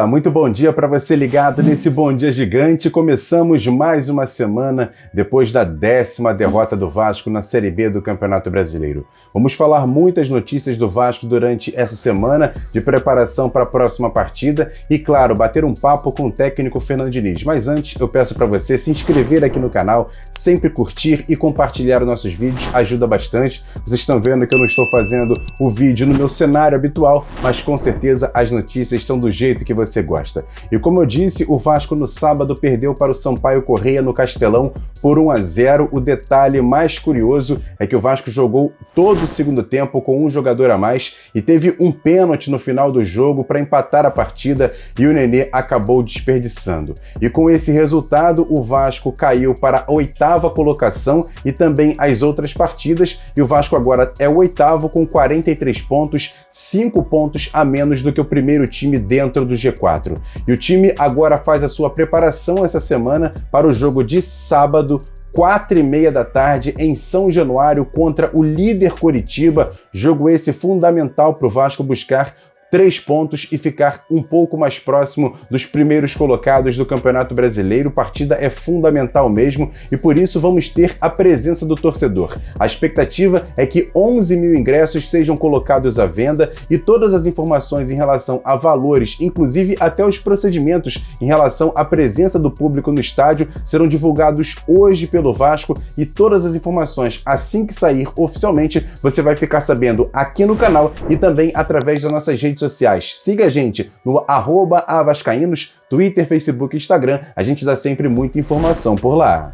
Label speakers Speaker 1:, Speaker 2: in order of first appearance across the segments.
Speaker 1: Muito bom dia para você ligado nesse Bom Dia Gigante. Começamos mais uma semana depois da 10ª derrota do Vasco na Série B do Campeonato Brasileiro. Vamos falar muitas notícias do Vasco durante essa semana de preparação para a próxima partida e, claro, bater um papo com o técnico Fernando Diniz. Mas antes, eu peço para você se inscrever aqui no canal, sempre curtir e compartilhar os nossos vídeos, ajuda bastante. Vocês estão vendo que eu não estou fazendo o vídeo no meu cenário habitual, mas com certeza as notícias são do jeito que você gosta. E como eu disse, o Vasco no sábado perdeu para o Sampaio Corrêa no Castelão por 1-0. O detalhe mais curioso é que o Vasco jogou todo o segundo tempo com um jogador a mais e teve um pênalti no final do jogo para empatar a partida e o Nenê acabou desperdiçando. E com esse resultado, o Vasco caiu para a 8ª colocação e também as outras partidas, e o Vasco agora é o 8º com 43 pontos, 5 pontos a menos do que o primeiro time dentro do G4. E o time agora faz a sua preparação essa semana para o jogo de sábado, 4h30 da tarde, em São Januário, contra o líder Coritiba. Jogo esse fundamental para o Vasco buscar 3 pontos e ficar um pouco mais próximo dos primeiros colocados do Campeonato Brasileiro. Partida é fundamental mesmo e por isso vamos ter a presença do torcedor. A expectativa é que 11 mil ingressos sejam colocados à venda e todas as informações em relação a valores, inclusive até os procedimentos em relação à presença do público no estádio, serão divulgados hoje pelo Vasco, e todas as informações, assim que sair oficialmente, você vai ficar sabendo aqui no canal e também através das nossas redes sociais. Siga a gente no @avascaínos, Twitter, Facebook e Instagram. A gente dá sempre muita informação por lá.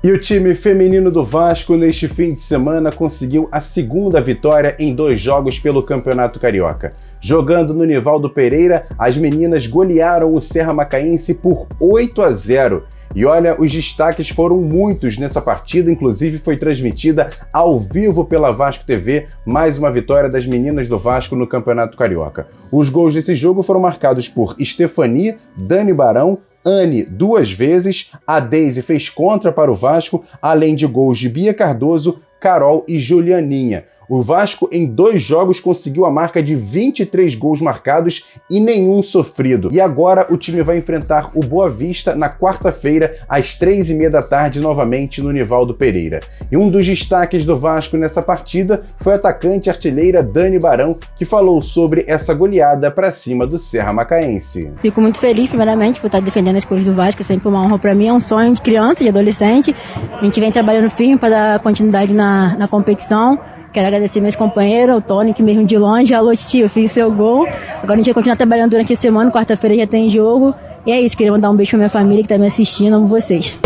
Speaker 1: E o time feminino do Vasco neste fim de semana conseguiu a 2ª vitória em 2 jogos pelo Campeonato Carioca. Jogando no Nivaldo Pereira, as meninas golearam o Serra Macaense por 8-0. E olha, os destaques foram muitos nessa partida, inclusive foi transmitida ao vivo pela Vasco TV, mais uma vitória das meninas do Vasco no Campeonato Carioca. Os gols desse jogo foram marcados por Stephanie, Dani Barão, Anne 2 vezes, a Deise fez contra para o Vasco, além de gols de Bia Cardoso, Carol e Julianinha. O Vasco, em 2 jogos, conseguiu a marca de 23 gols marcados e nenhum sofrido. E agora o time vai enfrentar o Boa Vista na quarta-feira, às 3h30 da tarde, novamente no Nivaldo Pereira. E um dos destaques do Vasco nessa partida foi a atacante artilheira Dani Barão, que falou sobre essa goleada para cima do Serra Macaense.
Speaker 2: Fico muito feliz, primeiramente, por estar defendendo as cores do Vasco, é sempre uma honra para mim, é um sonho de criança, de adolescente. A gente vem trabalhando firme para dar continuidade na competição. Quero agradecer meus companheiros, o Tony, que mesmo de longe, alô tio, eu fiz seu gol. Agora a gente vai continuar trabalhando durante a semana, quarta-feira já tem jogo. E é isso, queria mandar um beijo pra minha família que tá me assistindo, amo vocês.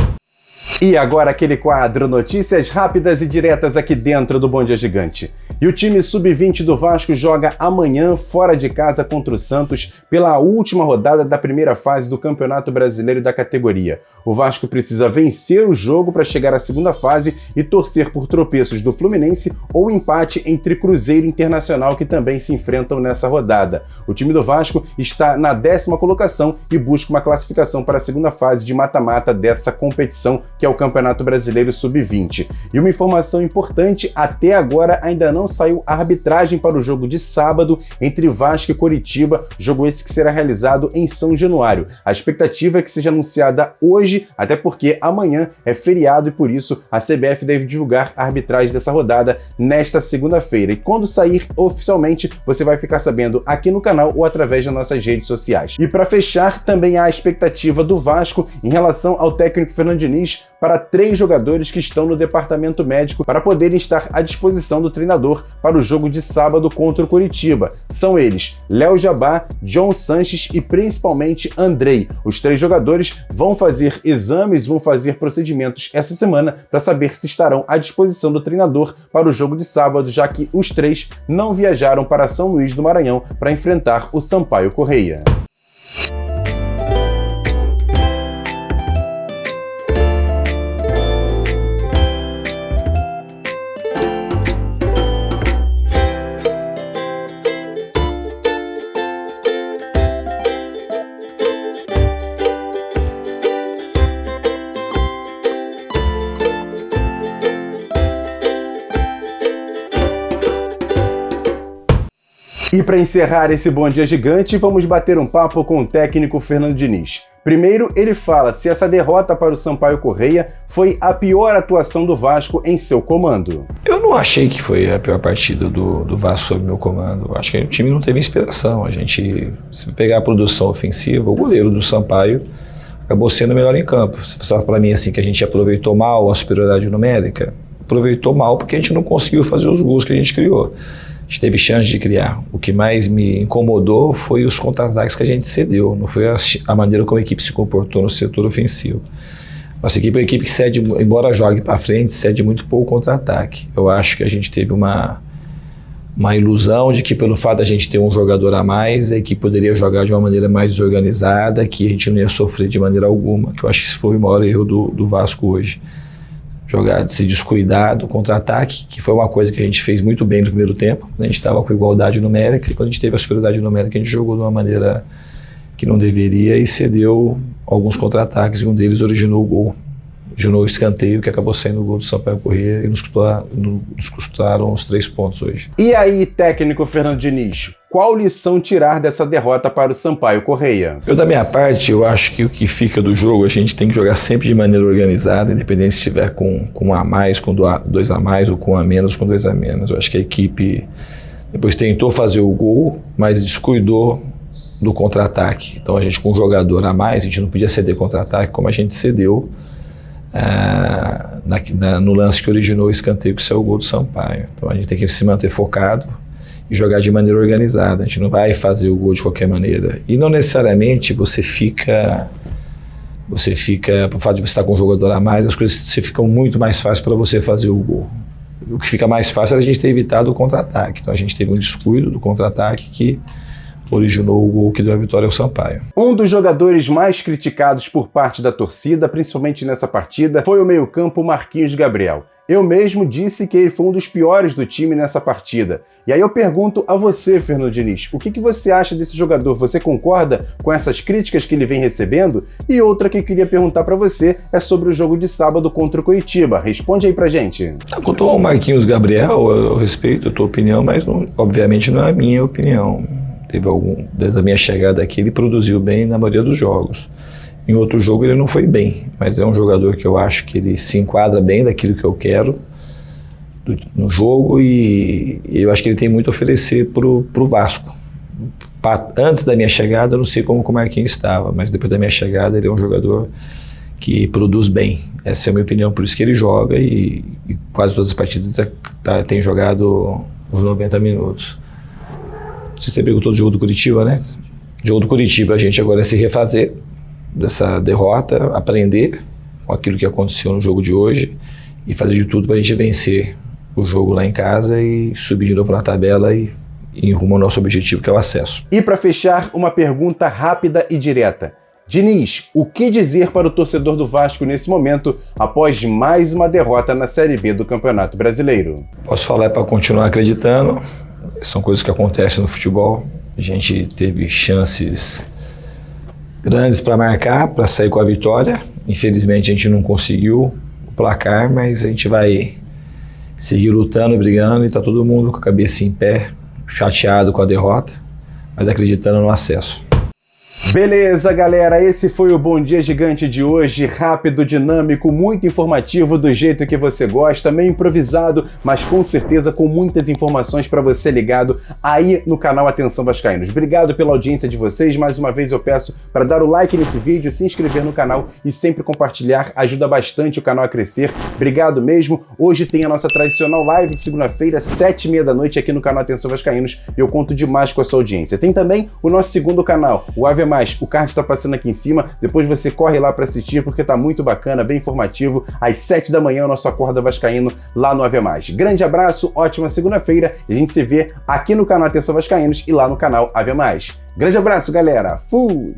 Speaker 1: E agora aquele quadro Notícias Rápidas e Diretas aqui dentro do Bom Dia Gigante. E o time sub-20 do Vasco joga amanhã fora de casa contra o Santos pela última rodada da primeira fase do Campeonato Brasileiro da categoria. O Vasco precisa vencer o jogo para chegar à segunda fase e torcer por tropeços do Fluminense ou empate entre Cruzeiro e Internacional, que também se enfrentam nessa rodada. O time do Vasco está na 10ª colocação e busca uma classificação para a segunda fase de mata-mata dessa competição, que é o Campeonato Brasileiro Sub-20. E uma informação importante, até agora ainda não saiu a arbitragem para o jogo de sábado entre Vasco e Coritiba, jogo esse que será realizado em São Januário. A expectativa é que seja anunciada hoje, até porque amanhã é feriado e por isso a CBF deve divulgar a arbitragem dessa rodada nesta segunda-feira. E quando sair oficialmente, você vai ficar sabendo aqui no canal ou através das nossas redes sociais. E para fechar, também há a expectativa do Vasco em relação ao técnico Fernando Diniz para 3 jogadores que estão no departamento médico para poderem estar à disposição do treinador para o jogo de sábado contra o Coritiba. São eles Léo Jabá, John Sanches e principalmente Andrei. Os 3 jogadores vão fazer exames, vão fazer procedimentos essa semana para saber se estarão à disposição do treinador para o jogo de sábado, já que os 3 não viajaram para São Luís do Maranhão para enfrentar o Sampaio Corrêa. E para encerrar esse Bom Dia Gigante, vamos bater um papo com o técnico Fernando Diniz. Primeiro, ele fala se essa derrota para o Sampaio Corrêa foi a pior atuação do Vasco em seu comando.
Speaker 3: Eu não achei que foi a pior partida do Vasco sob meu comando. Acho que o time não teve inspiração. Se pegar a produção ofensiva, o goleiro do Sampaio acabou sendo o melhor em campo. Se você fala para mim assim que a gente aproveitou mal a superioridade numérica, aproveitou mal porque a gente não conseguiu fazer os gols que a gente criou. A gente teve chance de criar. O que mais me incomodou foi os contra-ataques que a gente cedeu, não foi a maneira como a equipe se comportou no setor ofensivo. Nossa equipe é uma equipe que cede, embora jogue para frente, cede muito pouco contra-ataque. Eu acho que a gente teve uma ilusão de que pelo fato de a gente ter um jogador a mais, a equipe poderia jogar de uma maneira mais desorganizada, que a gente não ia sofrer de maneira alguma, que eu acho que esse foi o maior erro do Vasco hoje. Jogar, se descuidar do contra-ataque, que foi uma coisa que a gente fez muito bem no primeiro tempo, quando a gente estava com igualdade numérica, e quando a gente teve a superioridade numérica, a gente jogou de uma maneira que não deveria e cedeu alguns contra-ataques, e um deles originou o gol, originou o escanteio, que acabou saindo o gol do Sampaio Corrêa e nos custaram os 3 pontos hoje.
Speaker 1: E aí, técnico Fernando Diniz, qual lição tirar dessa derrota para o Sampaio Corrêa?
Speaker 3: Eu, da minha parte, eu acho que o que fica do jogo, a gente tem que jogar sempre de maneira organizada, independente se estiver com um a mais, com 2 a mais, ou com um a menos, com 2 a menos. Eu acho que a equipe depois tentou fazer o gol, mas descuidou do contra-ataque. Então a gente com um jogador a mais, a gente não podia ceder contra-ataque como a gente cedeu no lance que originou o escanteio que saiu o gol do Sampaio. Então a gente tem que se manter focado e jogar de maneira organizada. A gente não vai fazer o gol de qualquer maneira. E não necessariamente você fica, por fato de você estar com um jogador a mais, as coisas ficam muito mais fáceis para você fazer o gol. O que fica mais fácil é a gente ter evitado o contra-ataque. Então a gente teve um descuido do contra-ataque que originou o gol que deu a vitória ao Sampaio.
Speaker 1: Um dos jogadores mais criticados por parte da torcida, principalmente nessa partida, foi o meio-campo Marquinhos Gabriel. Eu mesmo disse que ele foi um dos piores do time nessa partida. E aí eu pergunto a você, Fernando Diniz, o que você acha desse jogador? Você concorda com essas críticas que ele vem recebendo? E outra que eu queria perguntar para você é sobre o jogo de sábado contra o Coritiba. Responde aí pra gente.
Speaker 3: Quanto ao Marquinhos Gabriel, eu respeito a tua opinião, mas obviamente não é a minha opinião. Desde a minha chegada aqui, ele produziu bem na maioria dos jogos. Em outro jogo ele não foi bem, mas é um jogador que eu acho que ele se enquadra bem daquilo que eu quero no jogo e eu acho que ele tem muito a oferecer pro Vasco. Antes da minha chegada eu não sei como o Marquinhos estava, mas depois da minha chegada ele é um jogador que produz bem. Essa é a minha opinião, por isso que ele joga e quase todas as partidas tem jogado os 90 minutos. Você perguntou do jogo do Coritiba, né? O jogo do Coritiba a gente agora é se refazer dessa derrota, aprender com aquilo que aconteceu no jogo de hoje e fazer de tudo para a gente vencer o jogo lá em casa e subir de novo na tabela e ir rumo ao nosso objetivo, que é o acesso.
Speaker 1: E para fechar, uma pergunta rápida e direta. Diniz, o que dizer para o torcedor do Vasco nesse momento, após mais uma derrota na Série B do Campeonato Brasileiro?
Speaker 3: Posso falar para continuar acreditando, são coisas que acontecem no futebol, a gente teve chances grandes para marcar, para sair com a vitória. Infelizmente a gente não conseguiu o placar, mas a gente vai seguir lutando, brigando e tá todo mundo com a cabeça em pé, chateado com a derrota, mas acreditando no acesso.
Speaker 1: Beleza, galera, esse foi o Bom Dia Gigante de hoje, rápido, dinâmico, muito informativo, do jeito que você gosta, meio improvisado, mas com certeza com muitas informações para você ligado aí no canal Atenção Vascaínos. Obrigado pela audiência de vocês, mais uma vez eu peço para dar o like nesse vídeo, se inscrever no canal e sempre compartilhar, ajuda bastante o canal a crescer. Obrigado mesmo. Hoje tem a nossa tradicional live de segunda-feira, 7h30 da noite aqui no canal Atenção Vascaínos, e eu conto demais com a sua audiência. Tem também o nosso segundo canal, o Ave Mais. O card está passando aqui em cima, depois você corre lá para assistir porque tá muito bacana, bem informativo. Às 7 da manhã o nosso Acorda Vascaíno lá no Ave Mais. Grande abraço, ótima segunda-feira e a gente se vê aqui no canal Atenção Vascaínos e lá no canal Ave Mais. Grande abraço, galera. Fui!